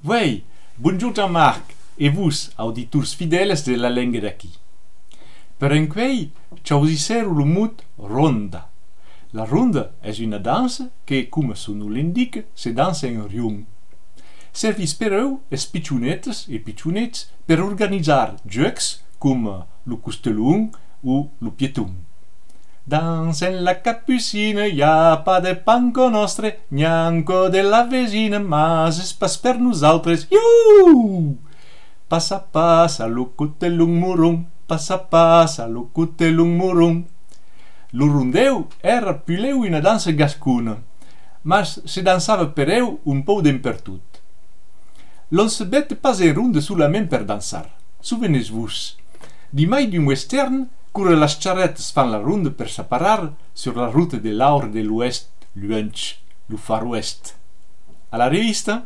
Oui, bonjour Jean-Marc et vous, auditeurs fidèles de la langue d'aquí. Per enquei, choisissero le mot ronda. La ronda est une danse que, comme son nom l'indique, se danse en riung. Servis per eux es pitchounettes et pitchounets per organitzar jocs comme le costellung ou le pietung. Dans la capucine, y a pas de panco nostre, nianco de la vesina, mas es pas per nosaltres. Iuuu! Passa, passa, lo cotelung murung, passa, passa, lo cotelung murung. Lo rondeu era pileu una dansa gascuna, mas se dansava per eu un pou d'empertut. L'on se bette pas en ronde solament per dansar. Souvenez-vous, dimai d'un western, courent las charrettes fan la ronde per separar sur la route de l'or de l'ouest, l'Uench, le Far West. À la revista!